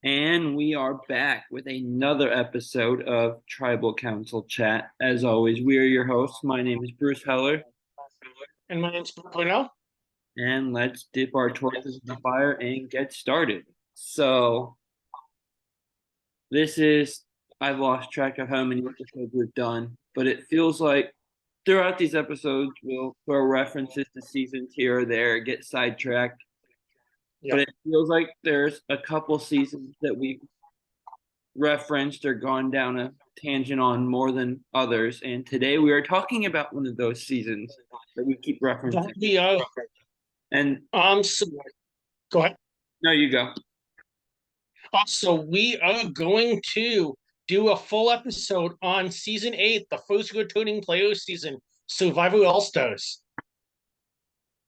And we are back with another episode of Tribal Council Chat. As always, we are your hosts. My name is Bruce Heller, And my name's Rupert. and let's dip our torches in the fire and get started. So, this is, I've lost track of how many episodes we've done, but it feels like throughout these episodes, we'll throw references to seasons here or there, get sidetracked. But Yep. it feels like there's a couple seasons that we've referenced or gone down a tangent on more than others. And today we are talking about one of those seasons that we keep referencing. And So go ahead. no, you go. So we are going to do a full episode on season 8, the first returning player season, Survivor All Stars.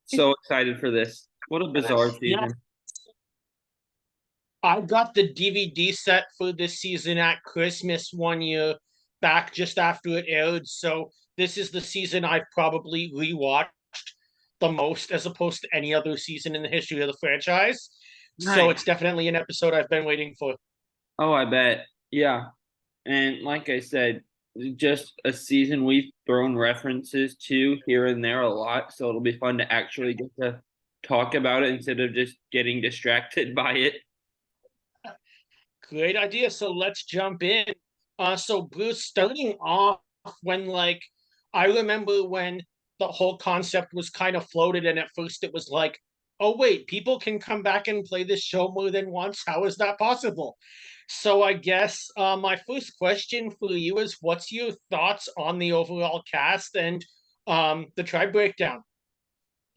So excited for this. What a bizarre season. Yeah. I got the DVD set for this season at Christmas one year back just after it aired. So this is the season I've probably rewatched the most as opposed to any other season in the history of the franchise. So Nice. it's definitely an episode I've been waiting for. Oh, I bet. Yeah. And like I said, just a season we've thrown references to here and there a lot. So it'll be fun to actually get to talk about it instead of just getting distracted by it. Great idea. So let's jump in. So Bruce, starting off when I remember when the whole concept was kind of floated, and at first it was like, oh wait, people can come back and play this show more than once. How is that possible? So I guess my first question for you is, what's your thoughts on the overall cast and the tribe breakdown?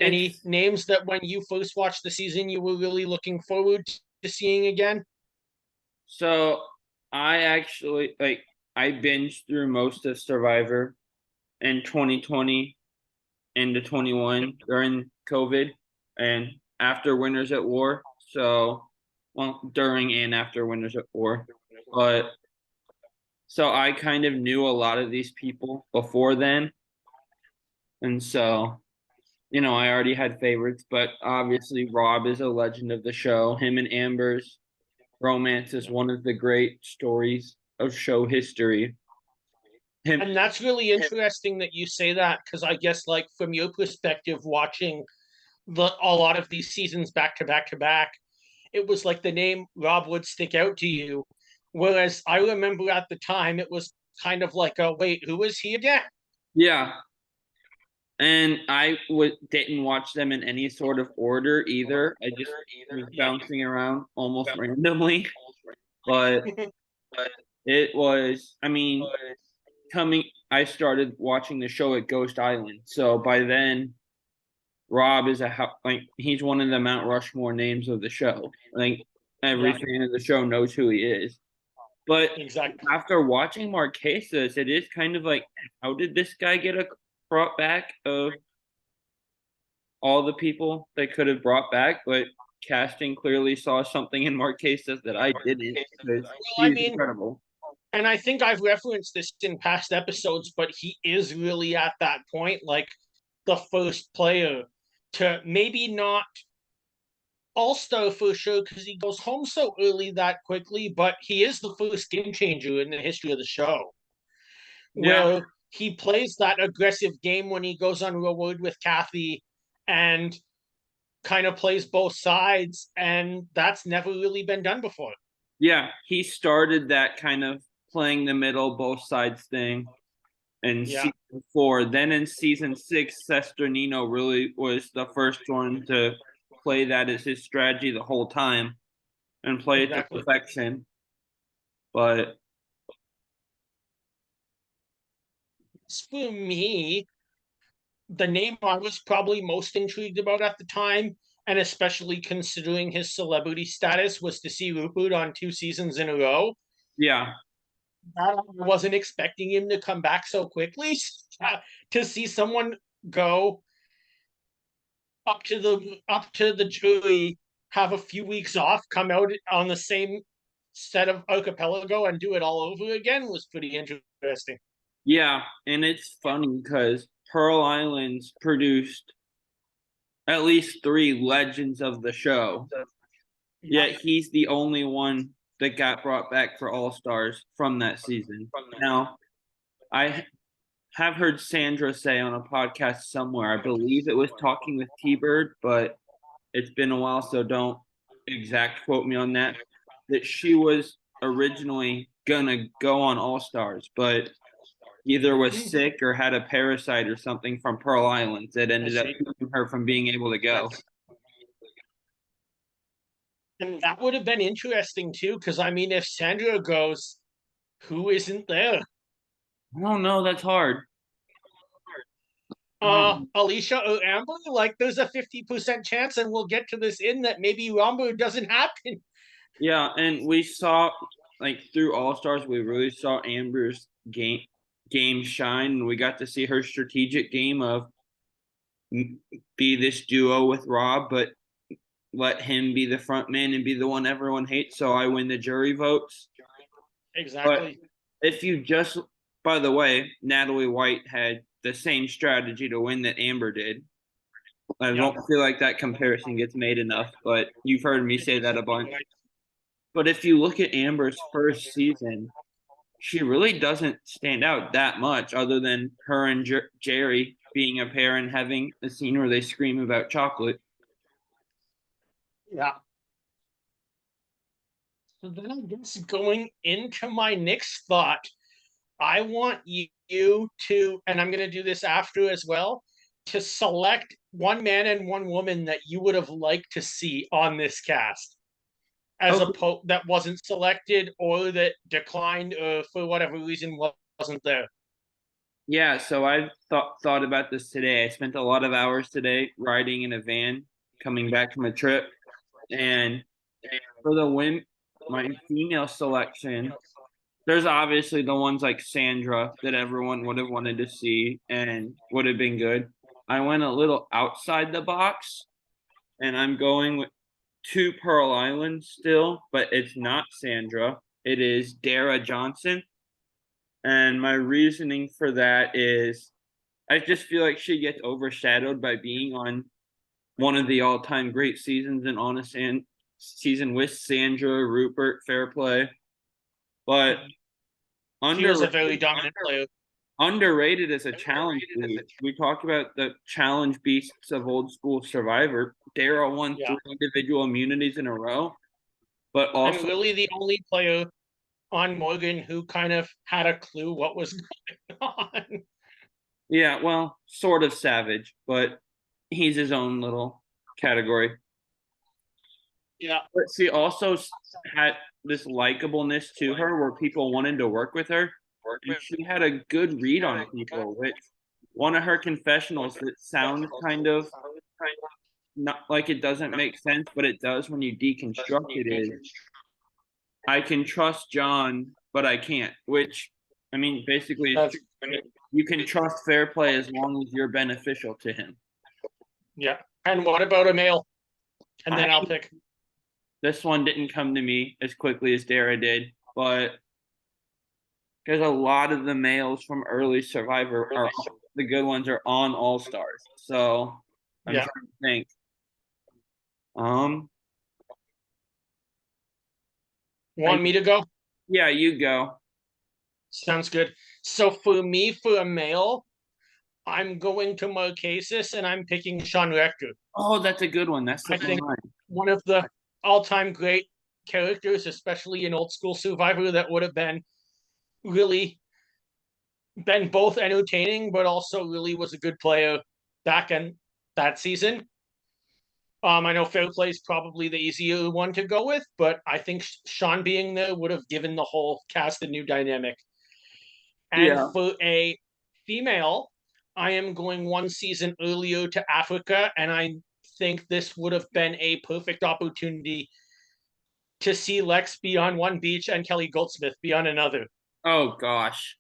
Any It's names that when you first watched the season you were really looking forward to seeing again? So I actually I binged through most of Survivor in 2020 into 21 during COVID and after Winners at War. So well, during and after Winners at War. But so I kind of knew a lot of these people before then. And so, I already had favorites, but obviously Rob is a legend of the show. Him and Amber's romance is one of the great stories of show history. Him, And that's really interesting that you say that, because I guess from your perspective, watching a lot of these seasons back to back to back, it was like the name Rob would stick out to you. Whereas I remember at the time it was kind of like, oh wait, who is he again? yeah, and didn't watch them in any sort of order either. I just was bouncing around almost randomly, but it was. I mean, I started watching the show at Ghost Island, so by then, Rob is he's one of the Mount Rushmore names of the show. Like every fan of the show knows who he is. But Exactly. after watching Marquesas, it is kind of like, how did this guy get brought back of all the people they could have brought back? But casting clearly saw something in Marquesas that I didn't. Because I he's mean, incredible. and I think I've referenced this in past episodes, but he is really at that point, like the first player to maybe not all-star for sure because he goes home so early that quickly, but he is the first game changer in the history of the show. Yeah. Where he plays that aggressive game when he goes on reward with Kathy and kind of plays both sides, and that's never really been done before. Yeah, he started that kind of playing the middle, both sides thing in season 4. Then in season 6, Sesternino really was the first one to play that as his strategy the whole time and play it to perfection. But for me, the name I was probably most intrigued about at the time, and especially considering his celebrity status, was to see Rupert on 2 seasons in a row. yeah. I wasn't expecting him to come back so quickly. To see someone go up to the jury, have a few weeks off, come out on the same set of archipelago and do it all over again was pretty interesting. Yeah, and it's funny because Pearl Islands produced at least 3 legends of the show. Yet he's the only one that got brought back for All Stars from that season. Now, I have heard Sandra say on a podcast somewhere, I believe it was Talking with T Bird, but it's been a while, so don't exact quote me on that, that she was originally gonna go on All Stars, but either was sick or had a parasite or something from Pearl Islands that ended up keeping her from being able to go. And that would have been interesting too, because I mean, if Sandra goes, who isn't there? I don't know, that's hard. Alicia or Amber? Like, there's a 50% chance, and we'll get to this in that maybe Amber doesn't happen. Yeah, and we saw like through All Stars, we really saw Amber's game shine, and we got to see her strategic game of be this duo with Rob, but let him be the front man and be the one everyone hates, so I win the jury votes. Exactly. But if you just, by the way, Natalie White had the same strategy to win that Amber did. I don't feel like that comparison gets made enough, but you've heard me say that a bunch. But if you look at Amber's first season, she really doesn't stand out that much other than her and Jerry being a pair and having a scene where they scream about chocolate. Yeah. So then I guess going into my next thought, I want you to, and I'm going to do this after as well, to select one man and one woman that you would have liked to see on this cast as a Okay. that wasn't selected or that declined or for whatever reason wasn't there. Yeah, so I thought about this today. I spent a lot of hours today riding in a van coming back from a trip, and for the win, my female selection, there's obviously the ones like Sandra that everyone would have wanted to see and would have been good. I went a little outside the box, and I'm going with two Pearl Islands still, but it's not Sandra. It is Dara Johnson. And my reasoning for that is I just feel like she gets overshadowed by being on one of the all-time great seasons and on a season with Sandra, Rupert, Fair Play. But She was a underrated, very dominant player. underrated as a challenge beast. We talked about the challenge beasts of old school Survivor. Daryl won Yeah. 3 individual immunities in a row, but And also, really the only player on Morgan who kind of had a clue what was going on. yeah, well, sort of savage, but he's his own little category. Yeah. But she also had this likableness to her where people wanted to work with her. And she had a good read on people, which one of her confessionals that sounds kind of not like it doesn't make sense, but it does when you deconstruct it is I can trust John, but I can't, which I mean basically is That's true. You can trust Fair Play as long as you're beneficial to him. yeah. And what about a male? And then I'll pick. This one didn't come to me as quickly as Dara did, but because a lot of the males from early Survivor are the good ones are on All Stars. So I'm Yeah. trying to think. Um, Want me to go? yeah, you go. Sounds good. So for me, for a male, I'm going to Marquesas and I'm picking Sean Rector. Oh, that's a good one. That's I the think one. one of the all-time great characters, especially in old school Survivor, that would have been really been both entertaining, but also really was a good player back in that season. I know Fair Play is probably the easier one to go with, but I think Sean being there would have given the whole cast a new dynamic. And Yeah. for a female, I am going one season earlier to Africa, and I think this would have been a perfect opportunity to see Lex be on one beach and Kelly Goldsmith be on another. Oh gosh,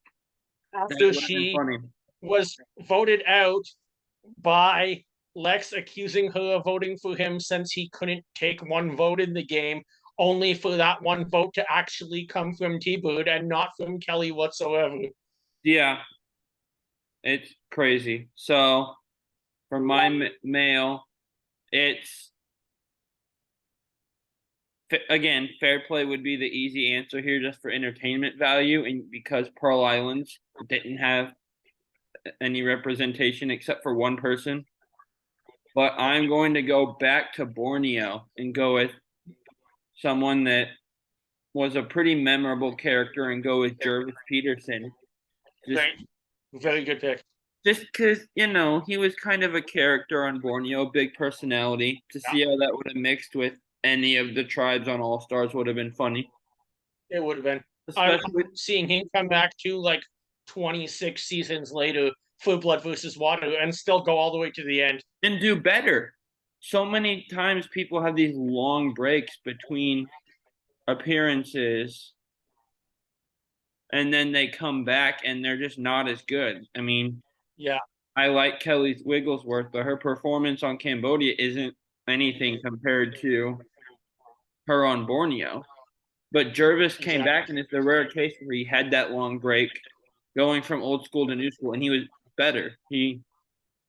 that After would have been she funny. was voted out by Lex accusing her of voting for him since he couldn't take one vote in the game, only for that one vote to actually come from T-Bird and not from Kelly whatsoever. Yeah, it's crazy. So for my male, it's again, fair play would be the easy answer here just for entertainment value, and because Pearl Islands didn't have any representation except for one person. But I'm going to go back to Borneo and go with someone that was a pretty memorable character and go with Jervis Peterson. Just Very, very good pick. just because, he was kind of a character on Borneo, big personality. To see how that would have mixed with any of the tribes on All Stars would have been funny. It would have been. Especially Seeing him come back to like 26 seasons later for Blood versus Water and still go all the way to the end. and do better. So many times people have these long breaks between appearances and then they come back and they're just not as good. I mean, Yeah. I like Kelly Wigglesworth, but her performance on Cambodia isn't anything compared to her on Borneo. But Jervis came back, and it's a rare case where he had that long break going from old school to new school, and he was better. He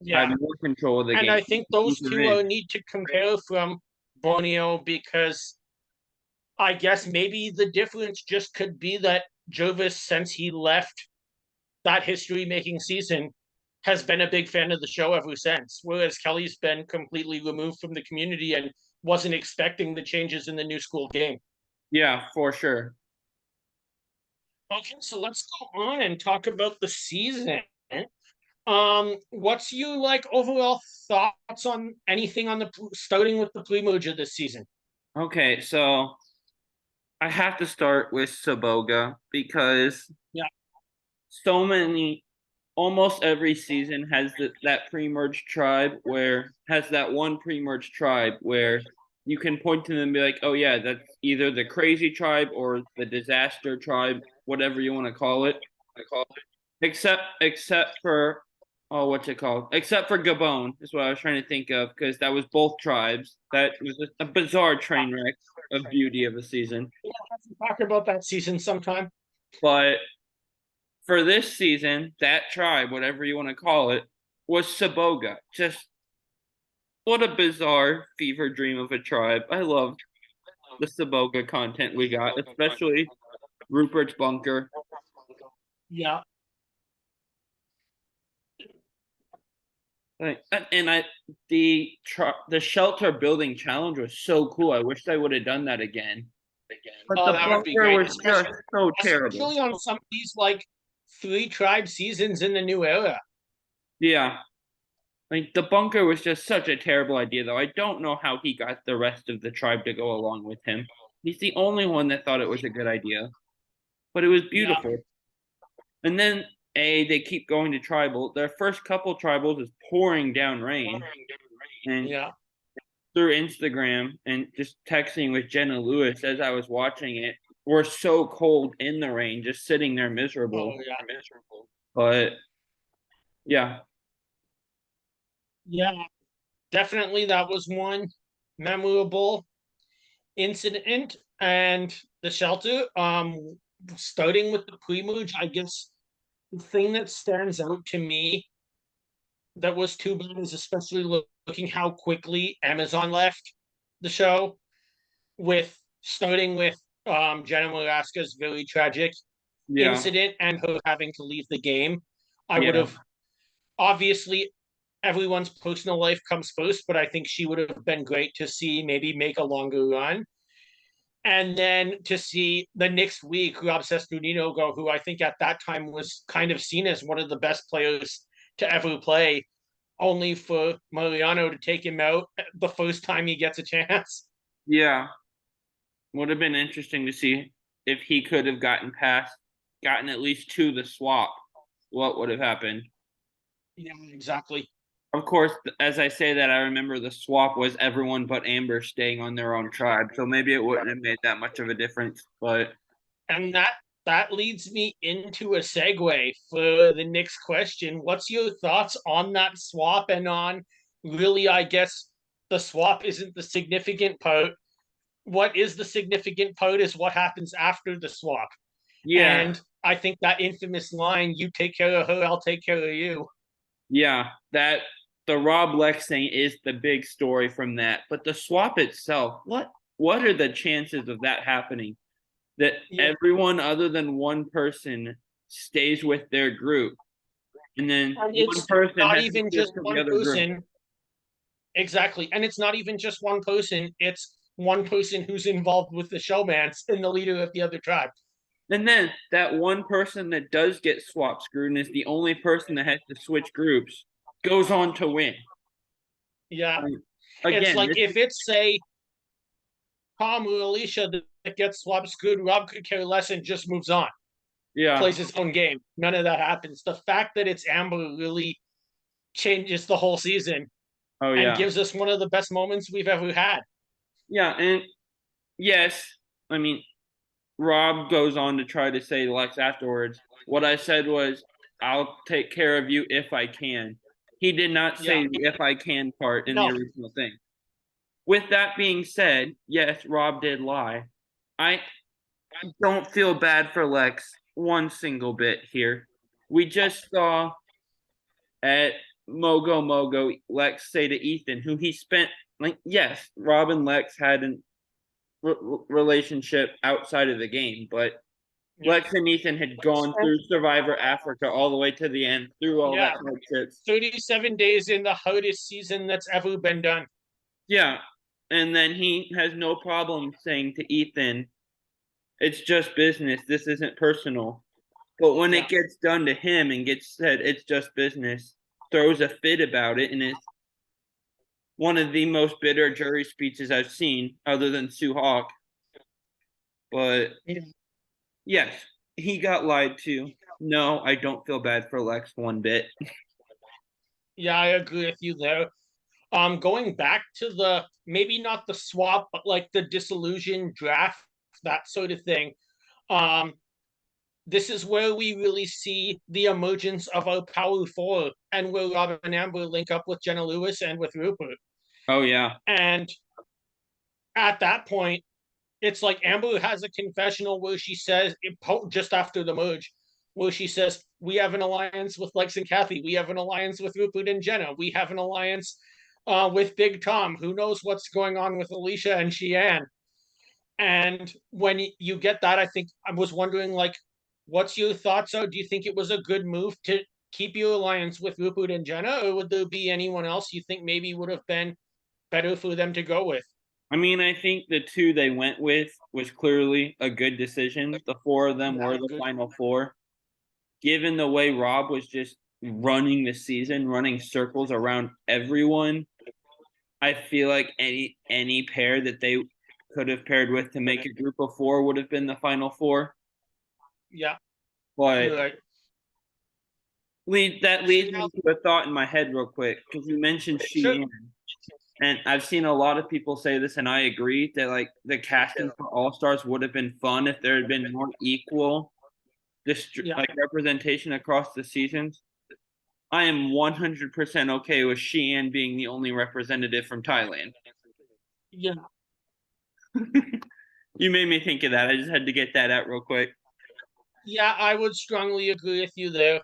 had more control of the game. And I think those two need to compare from Borneo because I guess maybe the difference just could be that Jervis, since he left that history-making season, has been a big fan of the show ever since, whereas Kelly's been completely removed from the community and wasn't expecting the changes in the new school game. Yeah, for sure. Okay, so let's go on and talk about the season. What's your overall thoughts on anything on the starting with the pre-merger this season? Okay, so I have to start with Saboga because so many, almost every season has that pre-merged tribe where has that one pre-merged tribe where you can point to them and be like, oh yeah, that's either the crazy tribe or the disaster tribe, whatever you want to call it. Except for what's it called? Except for Gabon is what I was trying to think of because that was both tribes. That was a bizarre train wreck of beauty of a season. We'll have to talk about that season sometime. But for this season, that tribe, whatever you want to call it, was Saboga. Just what a bizarre fever dream of a tribe. I love the Saboga content we got, especially Rupert's bunker. Yeah. And the shelter building challenge was so cool. I wish they would have done that again. But the that would be bunker great. was just so terrible. Especially on some of these 3-tribe seasons in the new era. Yeah. The bunker was just such a terrible idea, though. I don't know how he got the rest of the tribe to go along with him. He's the only one that thought it was a good idea. But it was beautiful. Yeah. And then, they keep going to tribal. Their first couple tribals is pouring down rain. And through Instagram and just texting with Jenna Lewis as I was watching it, we're so cold in the rain, just sitting there miserable. Oh, yeah, miserable. But, yeah. Yeah, definitely that was one memorable incident. And the shelter, starting with the pre-merge, I guess the thing that stands out to me that was too bad is especially looking how quickly Amazon left the show, starting with Jenna Maraska's very tragic incident and her having to leave the game. I would have obviously everyone's personal life comes first, but I think she would have been great to see maybe make a longer run. And then to see the next week, Rob Sesternino go, who I think at that time was kind of seen as one of the best players to ever play, only for Mariano to take him out the first time he gets a chance. Yeah. Would have been interesting to see if he could have gotten at least to the swap. What would have happened? Yeah, exactly. Of course, as I say that, I remember the swap was everyone but Amber staying on their own tribe, so maybe it wouldn't have made that much of a difference. And that leads me into a segue for the next question. What's your thoughts on that swap and on really, I guess, the swap isn't the significant part. What is the significant part is what happens after the swap. Yeah. And I think that infamous line, you take care of her, I'll take care of you. Yeah, the Rob Lex thing is the big story from that. But the swap itself, what what are the chances of that happening? That Yeah. everyone other than one person stays with their group, and then And one it's person not has to even switch just to the one other group. person. Exactly. And it's not even just one person, it's one person who's involved with the showmance and the leader of the other tribe. And then that one person that does get swap screwed and is the only person that has to switch groups goes on to win. Yeah. It's Again, like this if it's, say, Tom or Alicia that gets swap screwed, Rob could care less and just moves on, yeah. plays his own game. None of that happens. The fact that it's Amber really changes the whole season Oh and yeah. gives us one of the best moments we've ever had. Yeah, and yes, I mean Rob goes on to try to say to Lex afterwards, what I said was, I'll take care of you if I can. He did not Yeah. say the if I can part in the No. original thing. With that being said, yes, Rob did lie. I don't feel bad for Lex one single bit here. We just saw at Mogo Mogo Lex say to Ethan, who he spent, like, yes, Rob and Lex had a relationship outside of the game, but Yeah. Lex and Ethan had gone through Survivor Africa all the way to the end, through all Yeah. that hardships. 37 days in the hardest season that's ever been done. Yeah. And then he has no problem saying to Ethan, it's just business. This isn't personal. But when Yeah. it gets done to him and gets said it's just business, throws a fit about it, and it's one of the most bitter jury speeches I've seen, other than Sue Hawk. But Yeah. yes, he got lied to. No, I don't feel bad for Lex one bit. Yeah, I agree with you there. Going back to the maybe not the swap, but like the disillusion draft, that sort of thing. Um, this is where we really see the emergence of our power four and where Rob and Amber link up with Jenna Lewis and with Rupert. Oh yeah. And at that point, it's like Amber has a confessional where she says, just after the merge, where she says, we have an alliance with Lex and Kathy. We have an alliance with Rupert and Jenna. We have an alliance with Big Tom. Who knows what's going on with Alicia and Sheehan? And when you get that, I think I was wondering, like, what's your thoughts? Are do you think it was a good move to keep your alliance with Rupert and Jenna, or would there be anyone else you think maybe would have been better for them to go with? I mean, I think the two they went with was clearly a good decision. The four of them Yeah, were the good. final four. Given the way Rob was just running the season, running circles around everyone, I feel like any pair that they could have paired with to make a group of four would have been the final four. Yeah, But you're right. that So leads now, me to a thought in my head real quick because you mentioned sure. Sheehan. And I've seen a lot of people say this, and I agree that like the casting for All Stars would have been fun if there had been more equal Yeah, like representation across the seasons. I am 100% okay with Sheehan being the only representative from Thailand. yeah, You made me think of that. I just had to get that out real quick. yeah. I would strongly agree with you there.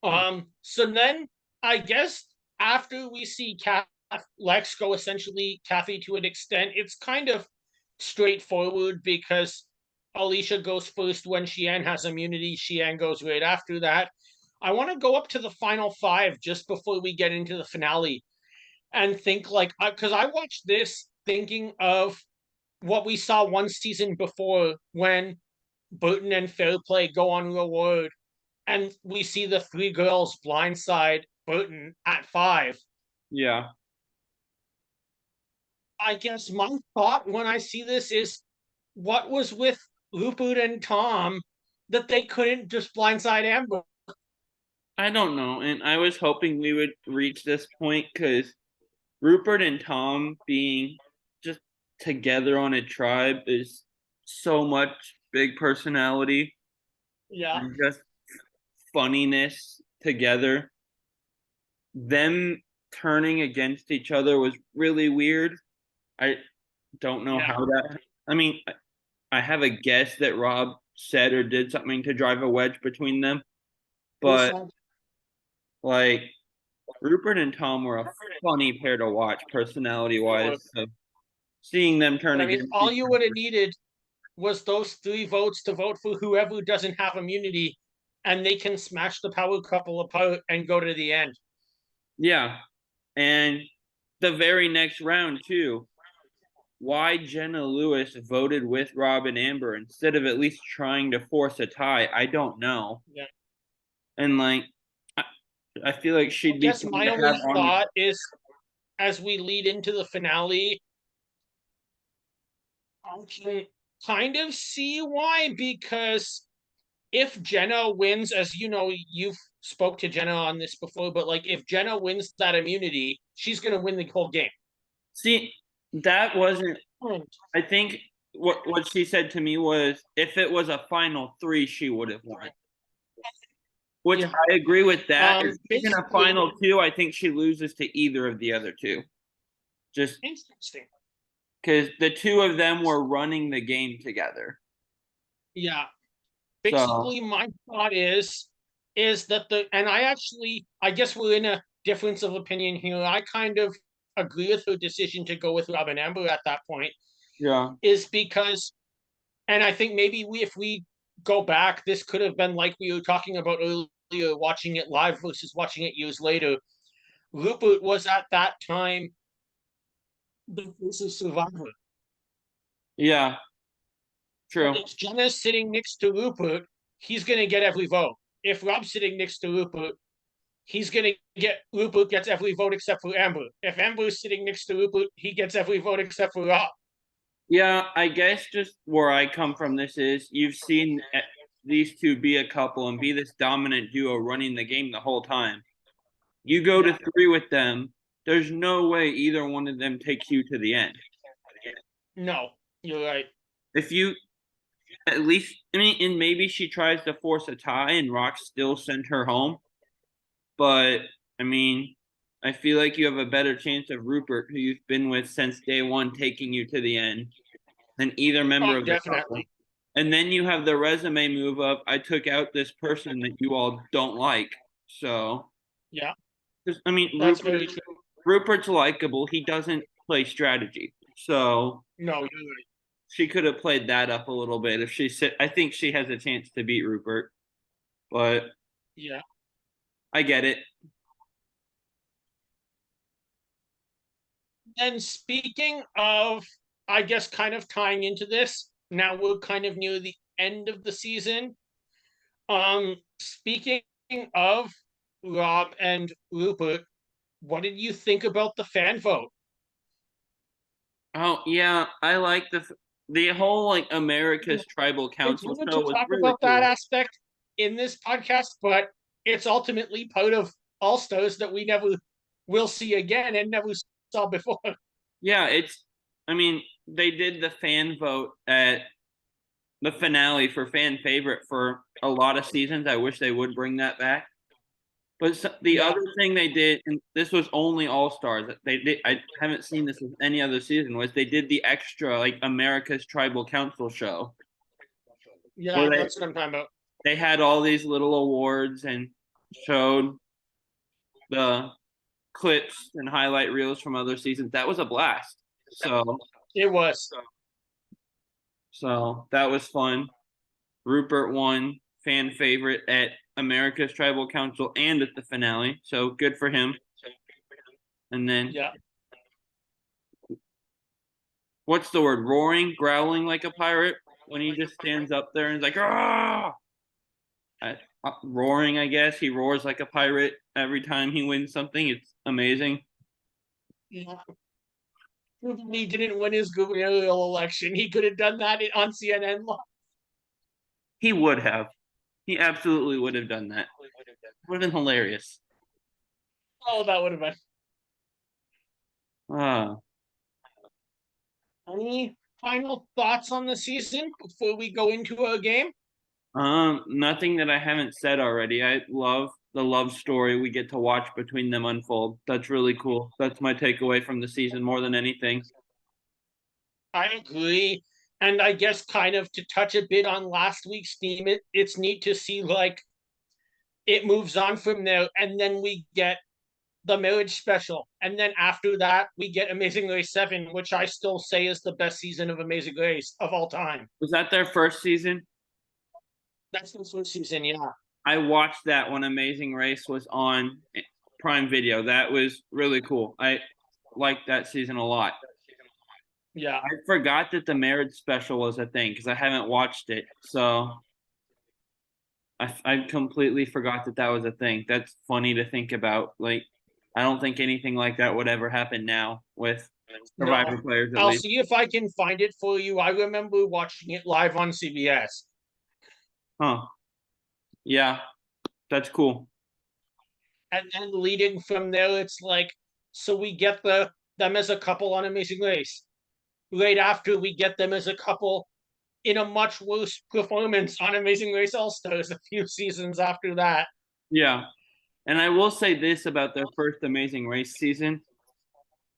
So then I guess after we see Lex go essentially Kathy to an extent, it's kind of straightforward because Alicia goes first when Sheehan has immunity. Sheehan goes right after that. I want to go up to the final five just before we get into the finale and think like, because I watched this thinking of what we saw one season before when Burton and Fairplay go on reward and we see the three girls blindside Burton at five. Yeah. I guess my thought when I see this is what was with Rupert and Tom that they couldn't just blindside Amber? I don't know. And I was hoping we would reach this point because Rupert and Tom being just together on a tribe is so much big personality Yeah. and just funniness together. Them turning against each other was really weird. I don't know Yeah. how that. I mean, I have a guess that Rob said or did something to drive a wedge between them, but like Rupert and Tom were a funny pair to watch, personality wise. So seeing them turn I mean, against all each you would have other. needed was those 3 votes to vote for whoever doesn't have immunity, and they can smash the power couple apart and go to the end. Yeah. And the very next round, too. Why Jenna Lewis voted with Rob and Amber instead of at least trying to force a tie, I don't know. Yeah. And like, I, I feel like I she'd be guess fun my to have only on. thought is, as we lead into the finale, I can kind of see why, because if Jenna wins, as you know, you've spoke to Jenna on this before, but like if Jenna wins that immunity, she's gonna win the whole game. See, that wasn't. Hmm. I think what she said to me was, if it was a final three, she would have won. Which Yeah. I agree with that. If she's in a Basically, final two, I think she loses to either of the other two. Just interesting. because the two of them were running the game together. Yeah. So Basically, my thought is that and I guess we're in a difference of opinion here. I kind of agree with her decision to go with Robin Amber at that point, yeah, is because, and I think maybe if we go back, this could have been like we were talking about earlier, watching it live versus watching it years later. Rupert was at that time the face of Survivor. yeah, But true. if Jenna's sitting next to Rupert, he's going to get every vote. If Rob's sitting next to Rupert, he's going to get Rupert gets every vote except for Amber. If Amber's sitting next to Rupert, he gets every vote except for Rob. Yeah, I guess just where I come from, this is you've seen these two be a couple and be this dominant duo running the game the whole time. You go to Yeah. three with them, there's no way either one of them takes you to the end. No, you're right. If you at least, I mean, and maybe she tries to force a tie and Rock still sent her home. But I mean, I feel like you have a better chance of Rupert, who you've been with since day one, taking you to the end than either member Oh, of the couple. definitely. And then you have the resume move up. I took out this person that you all don't like. So, Yeah, I mean, that's very true. Rupert's likable. He doesn't play strategy. So No, you're right. she could have played that up a little bit if she said, I think she has a chance to beat Rupert, but Yeah. I get it. And speaking of, I guess, kind of tying into this, now we're kind of near the end of the season. Speaking of Rob and Rupert, what did you think about the fan vote? Oh yeah, I like the whole like America's Tribal Council Intended show to was talk really about that cool. aspect in this podcast, but it's ultimately part of All Stars that we never will see again and never saw before. Yeah, it's. I mean, they did the fan vote at the finale for fan favorite for a lot of seasons. I wish they would bring that back. But the Yeah, other thing they did, and this was only All Stars. They did. I haven't seen this with any other season. Was they did the extra like America's Tribal Council show yeah, where that's what I'm talking about. they had all these little awards and showed the clips and highlight reels from other seasons. That was a blast. It was. So that was fun. Rupert won fan favorite at America's Tribal Council and at the finale. So good for him. And then Yeah. what's the word? Roaring, growling like a pirate when he just stands up there and is like, ah, roaring. I guess he roars like a pirate every time he wins something. It's amazing. Yeah. He didn't win his gubernatorial election. He could have done that on CNN. He would have. He absolutely would have done that. Would have been hilarious. Oh, that would have been. Ah, Any final thoughts on the season before we go into a game? nothing that I haven't said already. I love the love story we get to watch between them unfold. That's really cool. That's my takeaway from the season more than anything. I agree. And I guess kind of to touch a bit on last week's theme, it's neat to see like it moves on from there, and then we get the marriage special, and then after that we get Amazing Race 7, which I still say is the best season of Amazing Race of all time. Was that their first season? That's the first season, yeah. I watched that when Amazing Race was on Prime Video. That was really cool. I liked that season a lot. Yeah. I forgot that the marriage special was a thing because I haven't watched it. So I completely forgot that that was a thing. That's funny to think about. Like, I don't think anything like that would ever happen now with Survivor No, players, at I'll least. see if I can find it for you. I remember watching it live on CBS. Huh. Yeah, that's cool. And then leading from there, it's like, so we get them as a couple on Amazing Race. Right after, we get them as a couple in a much worse performance on Amazing Race All Stars a few seasons after that. Yeah. And I will say this about their first Amazing Race season.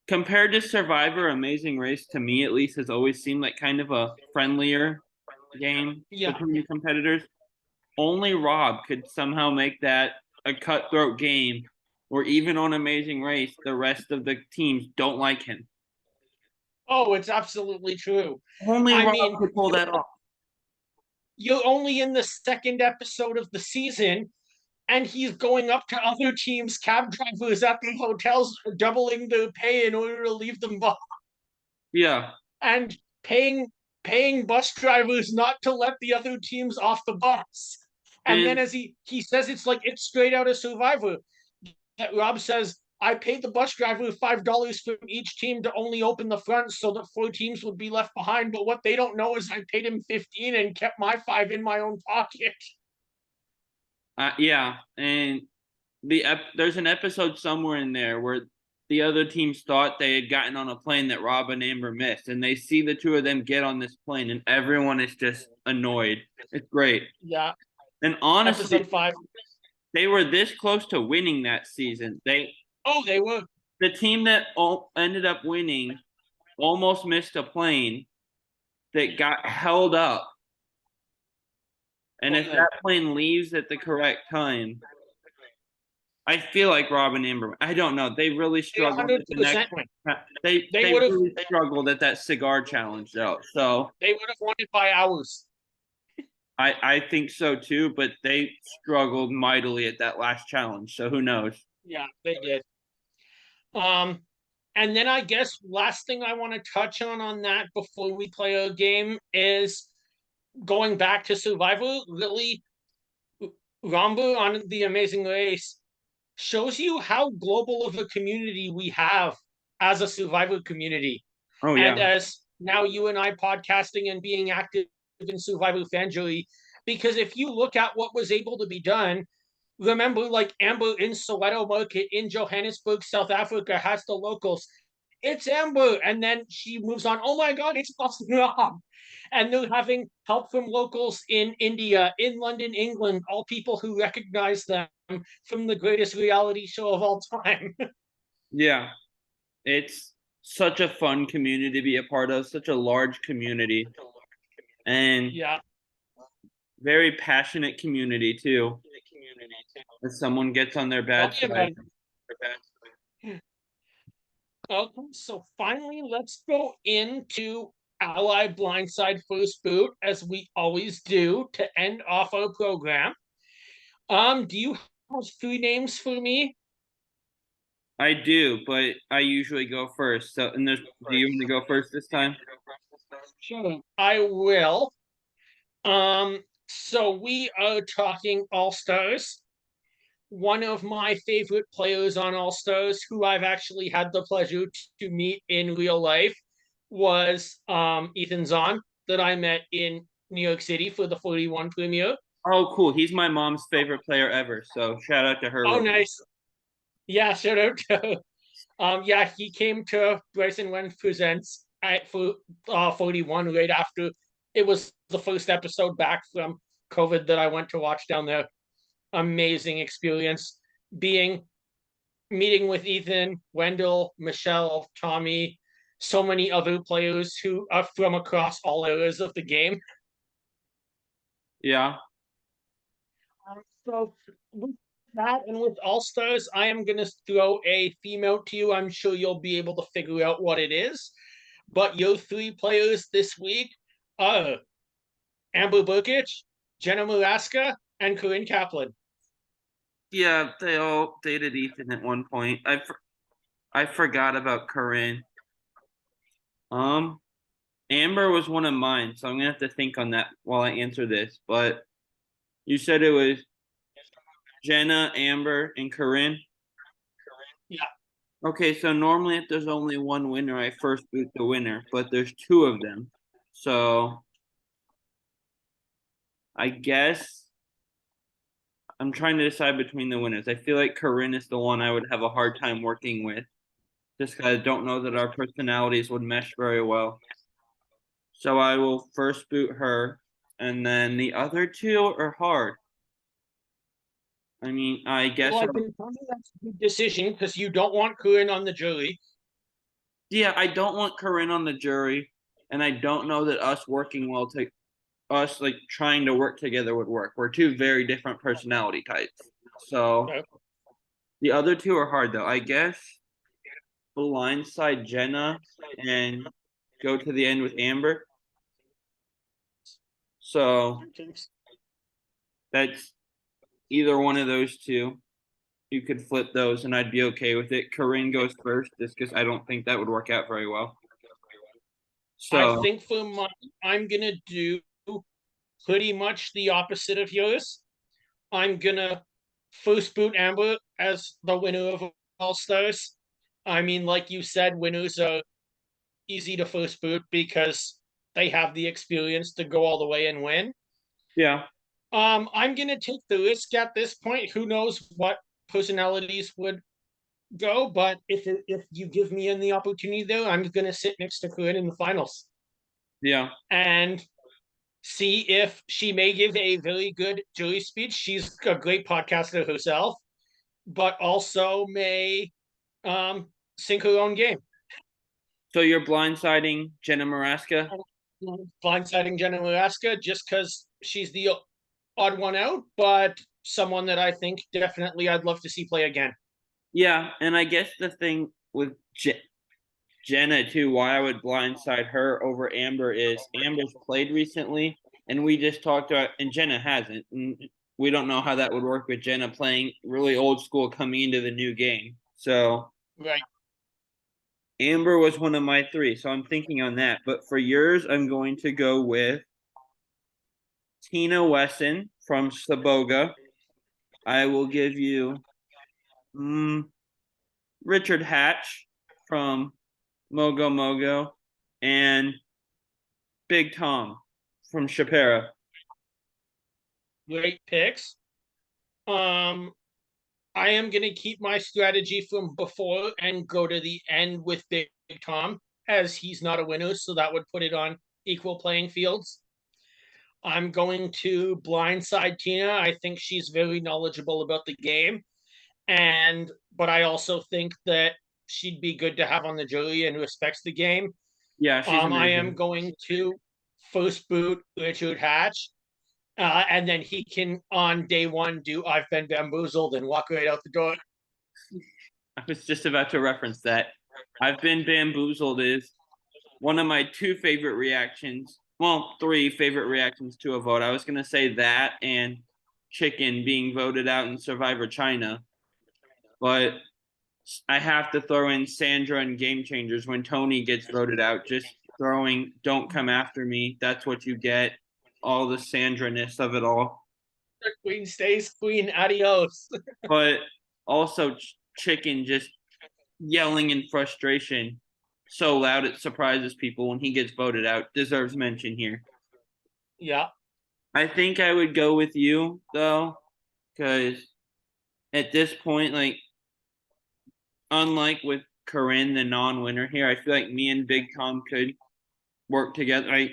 Compared to Survivor, Amazing Race, to me at least, has always seemed like kind of a friendlier game Yeah. between the competitors. Only Rob could somehow make that a cutthroat game where even on Amazing Race, the rest of the teams don't like him. Oh, it's absolutely true. Only I Rob mean, could pull that off. you're only in the second episode of the season, and he's going up to other teams' cab drivers at the hotels, doubling their pay in order to leave them behind, Yeah. and paying bus drivers not to let the other teams off the bus. And then And as he says, it's like it's straight out of Survivor. Rob says, I paid the bus driver $5 from each team to only open the front so that 4 teams would be left behind. But what they don't know is I paid him 15 and kept my 5 in my own pocket. yeah, and there's an episode somewhere in there where the other teams thought they had gotten on a plane that Rob and Amber missed, and they see the two of them get on this plane, and everyone is just annoyed. It's great. Yeah. And honestly, Episode 5. they were this close to winning that season. Oh, they were. The team that ended up winning almost missed a plane that got held up. And if that plane leaves at the correct time, I feel like Rob and Amber. I don't know. They really struggled at the next. 100%. They would have really struggled at that cigar challenge though. So they would have won it by hours. I think so too. But they struggled mightily at that last challenge. So who knows? Yeah, they did. Um, and then I guess last thing I want to touch on that before we play a game is going back to Survivor. Really, Ramba on The Amazing Race shows you how global of a community we have as a Survivor community. Oh And yeah, as now you and I podcasting and being active in Survivor Fanjoy, because if you look at what was able to be done, remember like Amber in Soweto Market in Johannesburg, South Africa has the locals. It's Amber. And then she moves on. Oh my God, it's Rob. And they're having help from locals in India, in London, England, all people who recognize them from the greatest reality show of all time. yeah. It's such a fun community to be a part of. Such a large community, and Yeah. very passionate community too. If someone gets on their Oh, bad yeah, side. Okay, so finally, let's go into Ally Blindside First Boot, as we always do to end off our program. Do you have 3 names for me? I do, but I usually go first. So, and there's, do you want to go first this time? Sure. I will. So we are talking All Stars. One of my favorite players on All Stars, who I've actually had the pleasure to meet in real life, was Ethan Zahn, that I met in New York City for the 41 premiere. Oh, cool. He's my mom's favorite player ever. So shout out to her. Oh, nice. Yeah, shout out to yeah, he came to Bryson Wen Presents at for 41 right after it was the first episode back from COVID that I went to watch down there. Amazing experience meeting with Ethan, Wendell, Michelle, Tommy, so many other players who are from across all areas of the game. Yeah. So with that and with All Stars, I am going to throw a theme out to you. I'm sure you'll be able to figure out what it is. But your three players this week are Amber Burkich, Jenna Muraska, and Corinne Kaplan. Yeah, they all dated Ethan at one point. I forgot about Corinne. Um, Amber was one of mine, so I'm gonna have to think on that while I answer this. But you said it was Jenna, Amber, and Corinne. Yeah. Okay, so normally if there's only one winner, I first boot the winner, but there's two of them. So I guess I'm trying to decide between the winners. I feel like Corinne is the one I would have a hard time working with, just because I don't know that our personalities would mesh very well. So I will first boot her, and then the other two are hard. I mean, I guess Well, I can tell you that's a good decision because you don't want Corinne on the jury. yeah, I don't want Corinne on the jury, and I don't know that us working well to us like trying to work together would work. We're two very different personality types. So Okay. the other two are hard though. I guess blindside Jenna and go to the end with Amber. So that's either one of those two. You could flip those and I'd be okay with it. Corinne goes first just because I don't think that would work out very well. I So think for mine, I'm going to do pretty much the opposite of yours. I'm going to first boot Amber as the winner of All Stars. I mean, like you said, winners are easy to first boot because they have the experience to go all the way and win. yeah. I'm gonna take the risk at this point. Who knows what personalities would go? But if you give me the opportunity, though, I'm gonna sit next to Corinne in the finals Yeah. and see if she may give a very good jury speech. She's a great podcaster herself, but also may um, sink her own game. So you're blindsiding Jenna Maraska? Blindsiding Jenna Alaska just because she's the odd one out, but someone that I think definitely I'd love to see play again. Yeah, and I guess the thing with Jenna too, why I would blindside her over Amber is Amber's played recently, and we just talked about, and Jenna hasn't. And we don't know how that would work with Jenna playing really old school coming into the new game. So Right. Amber was one of my three, so I'm thinking on that. But for yours, I'm going to go with Tina Wesson from Saboga. I will give you Richard Hatch from Mogo Mogo and Big Tom from Chapera. Great picks. Um, I am going to keep my strategy from before and go to the end with Big Tom, as he's not a winner, so that would put it on equal playing fields. I'm going to blindside Tina. I think she's very knowledgeable about the game, and but I also think that she'd be good to have on the jury and respects the game. Yeah, she's I am amazing. going to first boot Richard Hatch, and then he can on day one do I've been bamboozled and walk right out the door. I was just about to reference that. I've been bamboozled is one of my two favorite reactions. Well, three favorite reactions to a vote. I was gonna say that and chicken being voted out in Survivor China, but I have to throw in Sandra and Game Changers when Tony gets voted out. Just throwing "Don't come after me." That's what you get. All the Sandra-ness of it all, The queen stays queen. Adios. but also chicken just yelling in frustration so loud it surprises people when he gets voted out. Deserves mention here. Yeah. I think I would go with you though, because at this point, like unlike with Corinne, the non-winner here, I feel like me and Big Tom could work together.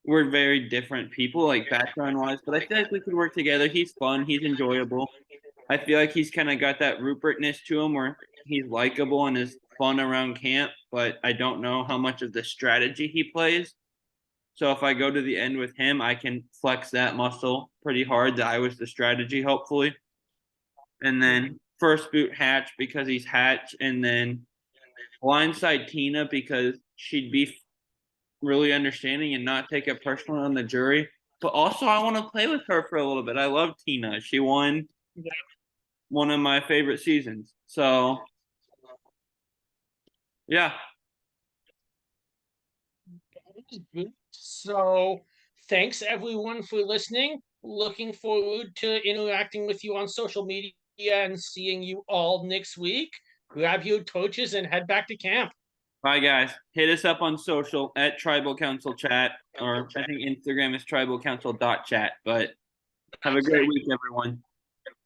We're very different people, like background wise, but I feel like we could work together. He's fun, he's enjoyable. I feel like he's kind of got that Rupertness to him where he's likable and is fun around camp, but I don't know how much of the strategy he plays. So if I go to the end with him, I can flex that muscle pretty hard that I was the strategy, hopefully. and then first boot Hatch because he's Hatch, and then blindside Tina because she'd be really understanding and not take it personally on the jury. But also, I want to play with her for a little bit. I love Tina. She won one of my favorite seasons. So, yeah. So thanks everyone for listening. Looking forward to interacting with you on social media and seeing you all next week. Grab your torches and head back to camp. Bye, guys. Hit us up on social at Tribal Council Chat, or I think Instagram is tribalcouncil.chat. But have a great week, everyone.